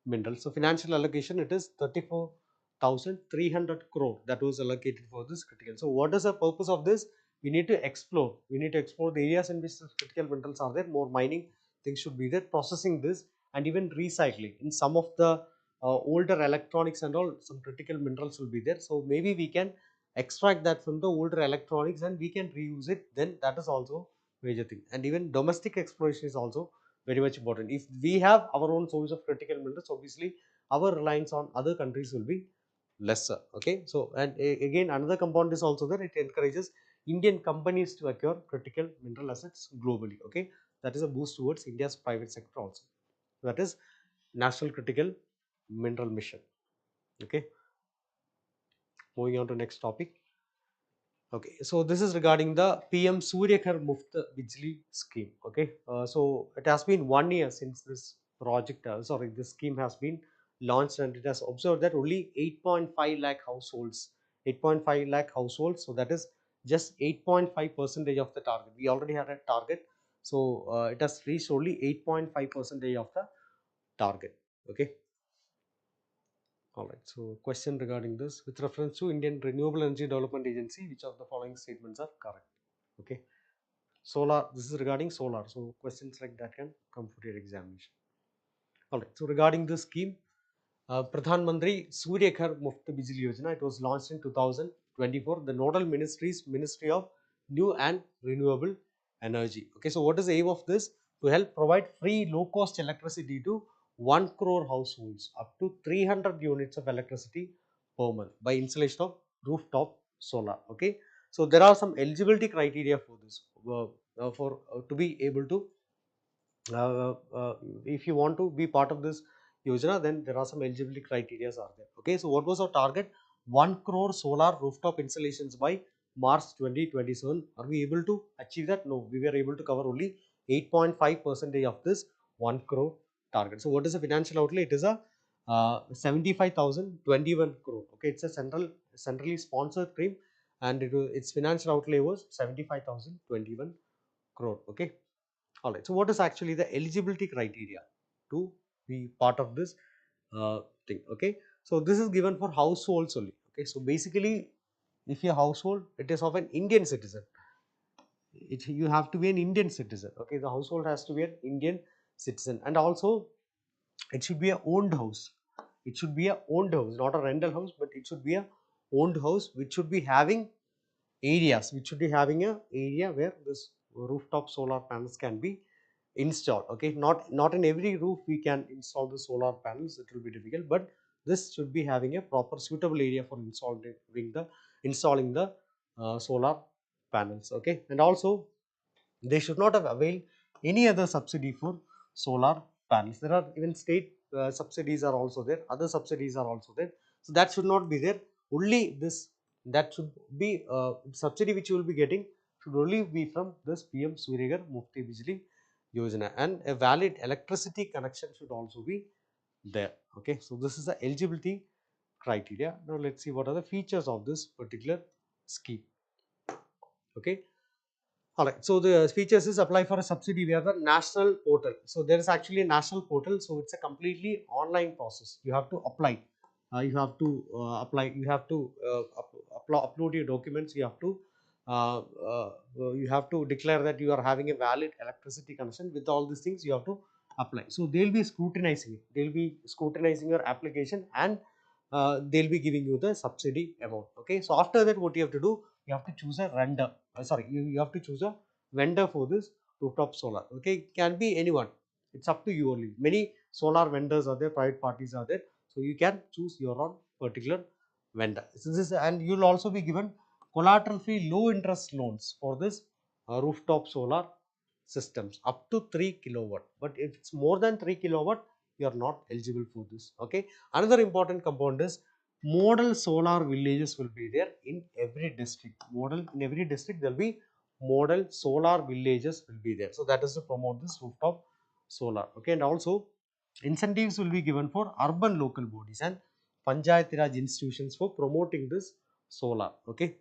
minerals. So financial allocation, it is 34,300 crore that was allocated for this critical. So what is the purpose of this? We need to explore. We need to explore the areas in which the critical minerals are there. More mining things should be there. Processing this and even recycling. In some of the older electronics and all, some critical minerals will be there. So maybe we can extract that from the older electronics and we can reuse it. Then that is also major thing. And even domestic exploration is also very much important. If we have our own source of critical minerals, obviously our reliance on other countries will be lesser. Okay, so and again another component is also that it encourages Indian companies to acquire critical mineral assets globally. Okay, that is a boost towards India's private sector also. That is national critical mineral mission. Okay, moving on to next topic. Okay, so this is regarding the PM Surya Ghar Muft Bijli scheme. Okay, so it has been 1 year since this project, this scheme has been launched, and it has observed that only 8.5 lakh households, 8.5 lakh households. So that is just 8.5% of the target. We already had a target So it has reached only 8.5% of the target. Okay. All right. So question regarding this, with reference to Indian Renewable Energy Development Agency, which of the following statements are correct? Okay. Solar. This is regarding solar. So questions like that can come for your examination. All right. So regarding this scheme, Pradhan Mantri Surya Ghar Muft Bijli Yojana, it was launched in 2024. The nodal ministry is Ministry of New and Renewable Energy. Okay, so what is the aim of this? To help provide free low cost electricity to 1 crore households up to 300 units of electricity per month by installation of rooftop solar. Okay, so there are some eligibility criteria for this, to be able to uh, uh, if you want to be part of this yojana, then there are some eligibility criteria are there. Okay, so what was our target? 1 crore solar rooftop installations by March 2027. Are we able to achieve that? No, we were able to cover only 8.5% of this 1 crore target. So what is the financial outlay? It is a 75,021 crore. Okay, it's a centrally sponsored scheme, and its financial outlay was 75,021 crore. Okay. All right. So what is actually the eligibility criteria to be part of this thing? Okay. So this is given for households only. Okay. So basically, if your household, it is of an Indian citizen, you have to be an Indian citizen. Okay. The household has to be an Indian citizen, and also it should be a owned house. It should be a owned house, not a rental house, but it should be a owned house, which should be having areas, which should be having a area where this rooftop solar panels can be installed. Okay, not in every roof we can install the solar panels, it will be difficult, but this should be having a proper suitable area for installing the solar panels. Okay, and also they should not have availed any other subsidy for solar panels. There are even state subsidies are also there, other subsidies are also there, so that should not be there. Only this, that should be subsidy which you will be getting should only be from this PM Surya Ghar Mufti Bijli Yojana, and a valid electricity connection should also be there. Okay, so this is the eligibility criteria. Now let's see what are the features of this particular scheme. Okay. All right. So the features is apply for a subsidy via the national portal. So there is actually a national portal. So it's a completely online process. You have to apply. You have to apply. You have to upload your documents. Uh, uh, you have to declare that you are having a valid electricity connection. With all these things, you have to apply. So they'll be scrutinizing it. They'll be scrutinizing your application, and they'll be giving you the subsidy amount. Okay. So after that, what you have to do? You have to choose a render. You have to choose a vendor for this rooftop solar. Okay, it can be anyone, it's up to you only. Many solar vendors are there, private parties are there, so you can choose your own particular vendor. So this, and you will also be given collateral free low interest loans for this rooftop solar systems up to 3 kilowatt, but if it's more than 3 kilowatt, you are not eligible for this. Okay, another important component is model solar villages will be there in every district. In every district there will be model solar villages will be there. So that is to promote this rooftop solar. Okay, and also incentives will be given for urban local bodies and Panchayat Raj institutions for promoting this solar. Okay,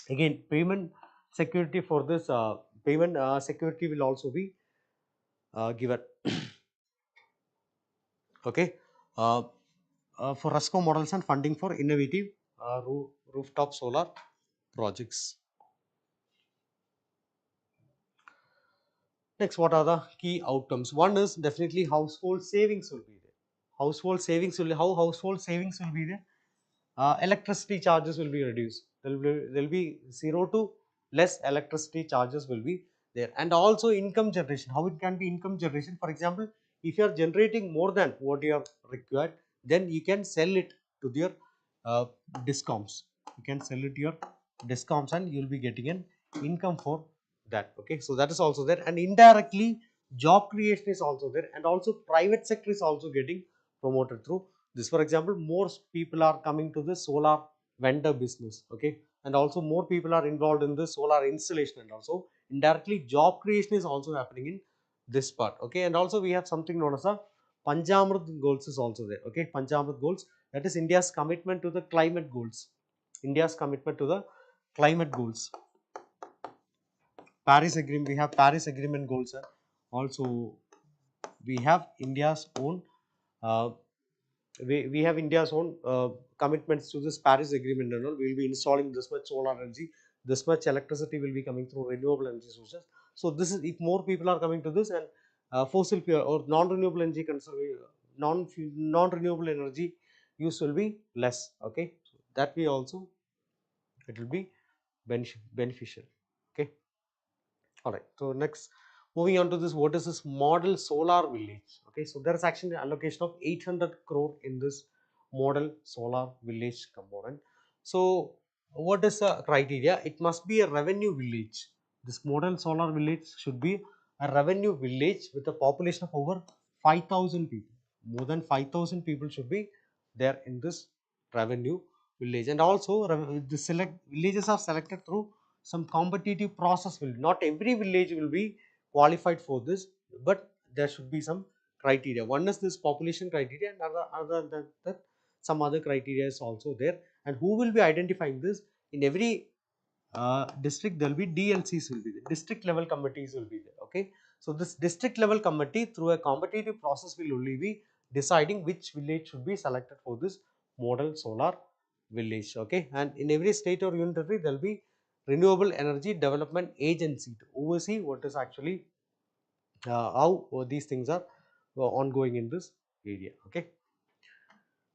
again payment security for this payment security will also be given. Okay, uh, for RESCO models and funding for innovative rooftop solar projects. Next, what are the key outcomes? One is definitely household savings will be there. Household savings will be there? Electricity charges will be reduced. There will be zero to less electricity charges will be there, and also income generation. How it can be income generation? For example, if you are generating more than what you have required, then you can sell it to your uh, discoms. You can sell it to your discoms, and you will be getting an income for that. Okay, so that is also there, and indirectly job creation is also there, and also private sector is also getting promoted through this. For example, more people are coming to the solar vendor business. Okay, and also more people are involved in the solar installation, and also indirectly job creation is also happening in this part. Okay, and also we have something known as a Panchamrit goals is also there. Okay, Panchamrit goals, that is India's commitment to the climate goals. India's commitment to the climate goals. Paris Agreement, we have Paris Agreement goals, sir. Also, we have India's own, uh, we have India's own commitments to this Paris Agreement and all. We will be installing this much solar energy, this much electricity will be coming through renewable energy sources. So, this is if more people are coming to this, and fossil fuel or non-renewable energy non-renewable energy use will be less. Okay, so that way also it will be beneficial. Okay. All right. So next, moving on to this, what is this model solar village? Okay. So there is actually an allocation of 800 crore in this model solar village component. So what is the criteria? It must be a revenue village. This model solar village should be a revenue village with a population of over 5,000 people. More than 5,000 people should be there in this revenue village, and also the select villages are selected through some competitive process. Will not every village will be qualified for this, but there should be some criteria. One is this population criteria, and other than that some other criteria is also there. And who will be identifying this? In every district there will be DLCs, will be there, district level committees will be there. Okay, so this district level committee through a competitive process will only be deciding which village should be selected for this model solar village. Okay, and in every state or union territory there will be renewable energy development agency to oversee what is actually how these things are ongoing in this area. Okay,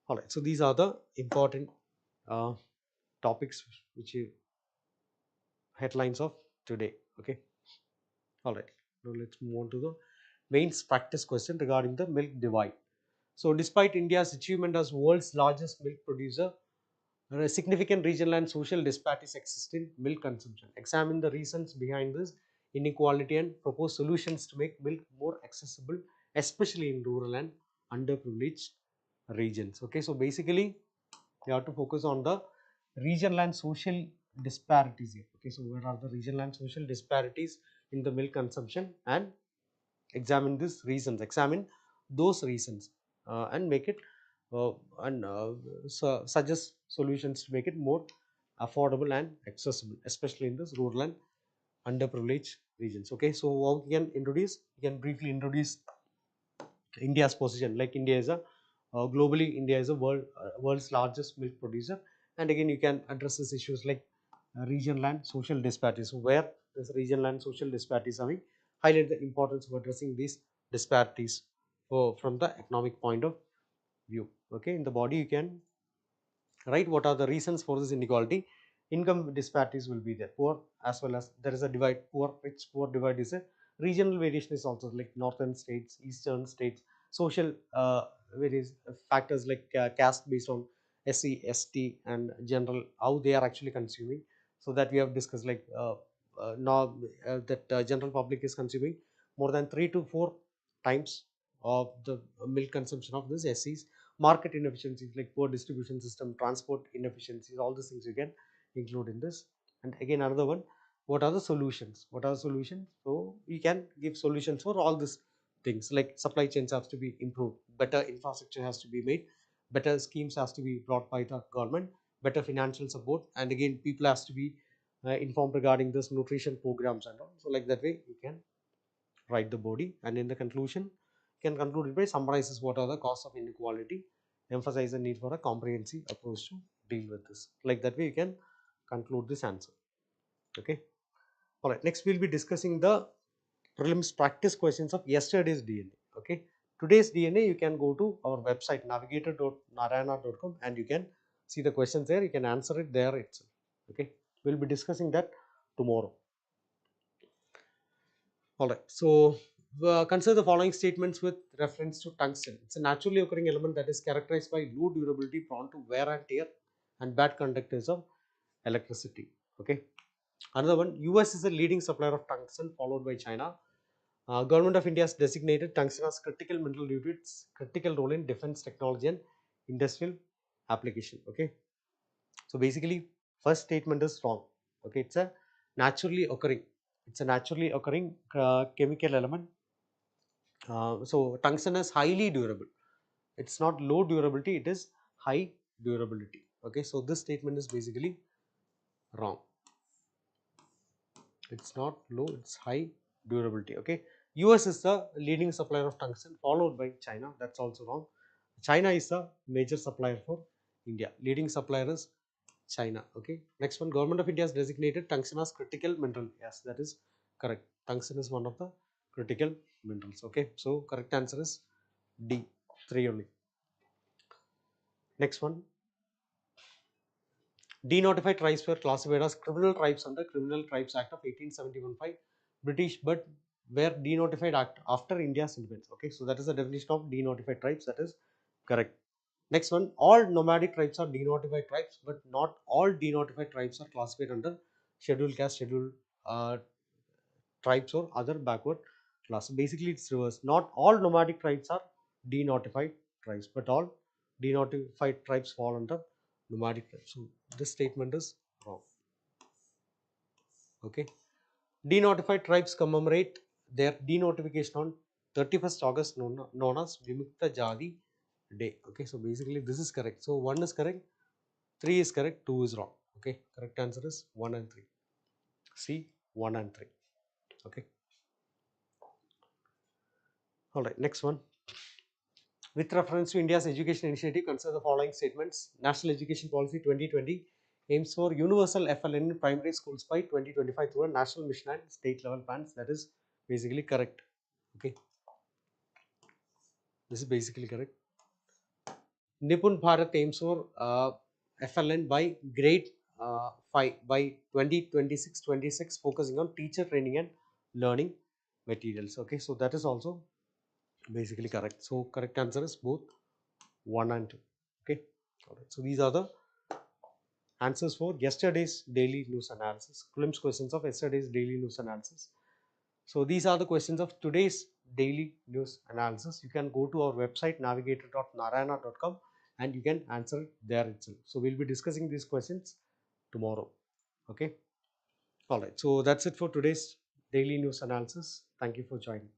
all right. So these are the important uh, topics which headlines of today. Okay, all right. Now let's move on to the main practice question regarding the milk divide. So despite India's achievement as world's largest milk producer, significant regional and social disparities exist in milk consumption. Examine the reasons behind this inequality and propose solutions to make milk more accessible, especially in rural and underprivileged regions. Okay, so basically you have to focus on the regional and social disparities here. Okay, so what are the regional and social disparities in the milk consumption, and examine these reasons, examine those reasons, and make it and suggest solutions to make it more affordable and accessible, especially in this rural and underprivileged regions. Okay, so what we can introduce, we can briefly introduce India's position. Like India is a globally, India is a world's largest milk producer, and again you can address these issues like regional and social disparities. Where this regional and social disparities, I mean, highlight the importance of addressing these disparities from the economic point of view. Okay, in the body you can write what are the reasons for this inequality. Income disparities will be there, poor as well as there is a divide, poor rich poor divide is a regional variation is also like northern states, eastern states, social various factors like caste based on SC, ST and general, how they are actually consuming. So that we have discussed like now that general public is consuming more than 3 to 4 times of the milk consumption of this SCs. Market inefficiencies like poor distribution system, transport inefficiencies, all these things you can include in this. And again another one, what are the solutions? What are the solutions? So we can give solutions for all these things like supply chains have to be improved, better infrastructure has to be made, better schemes has to be brought by the government, better financial support, and again people has to be informed regarding this nutrition programs and all. So like that way you can write the body, and in the conclusion can conclude it by summarizes what are the causes of inequality, emphasize the need for a comprehensive approach to deal with this. Like that way you can conclude this answer. Okay, all right. Next we'll be discussing the prelims practice questions of yesterday's DNA. Okay, today's DNA you can go to our website navigator.narayana.com and you can see the questions there, you can answer it there itself. Okay, we'll be discussing that tomorrow. All right. So consider the following statements with reference to tungsten. It's a naturally occurring element that is characterized by low durability, prone to wear and tear, and bad conductors of electricity. Okay. Another one, US is a leading supplier of tungsten, followed by China. Government of India has designated tungsten as critical mineral due to its critical role in defense technology and industrial application. Okay. So basically, first statement is wrong. Okay, it's a naturally occurring. It's a naturally occurring chemical element. So tungsten is highly durable. It's not low durability. It is high durability. Okay, so this statement is basically wrong. It's not low, it's high durability. Okay. US is the leading supplier of tungsten, followed by China. That's also wrong. China is the major supplier for India. Leading supplier is China. Okay. Next one, Government of India has designated tungsten as critical mineral. Yes, that is correct. Tungsten is one of the critical minerals. Okay. So correct answer is D. 3 only. Next one, denotified tribes were classified as criminal tribes under Criminal Tribes Act of 1871 by British, but were denotified act after India's independence. Okay, so that is the definition of denotified tribes. That is correct. Next one, all nomadic tribes are denotified tribes, but not all denotified tribes are classified under scheduled caste, scheduled tribes or other backward class. Basically, it's reverse. Not all nomadic tribes are denotified tribes, but all denotified tribes fall under nomadic tribes. So this statement is wrong. Okay. Denotified tribes commemorate their denotification on 31st August, known as Vimukta Jadi Day. Okay. So basically, this is correct. So 1 is correct, 3 is correct, 2 is wrong. Okay. Correct answer is 1 and 3. C, 1 and 3. Okay. All right. Next one. With reference to India's education initiative, consider the following statements. National Education Policy 2020 aims for universal FLN in primary schools by 2025 through a national mission and state level plans. That is basically correct. Okay. This is basically correct. Nipun Bharat aims for FLN by grade 5 by 2026-26, focusing on teacher training and learning materials. Okay, so that is also basically correct. So correct answer is both 1 and 2. Okay, all right. So these are the answers for yesterday's daily news analysis. Glimpse questions of yesterday's daily news analysis. So these are the questions of today's daily news analysis. You can go to our website navigator.narayana.com and you can answer it there itself. So we'll be discussing these questions tomorrow. Okay. All right. So that's it for today's daily news analysis. Thank you for joining.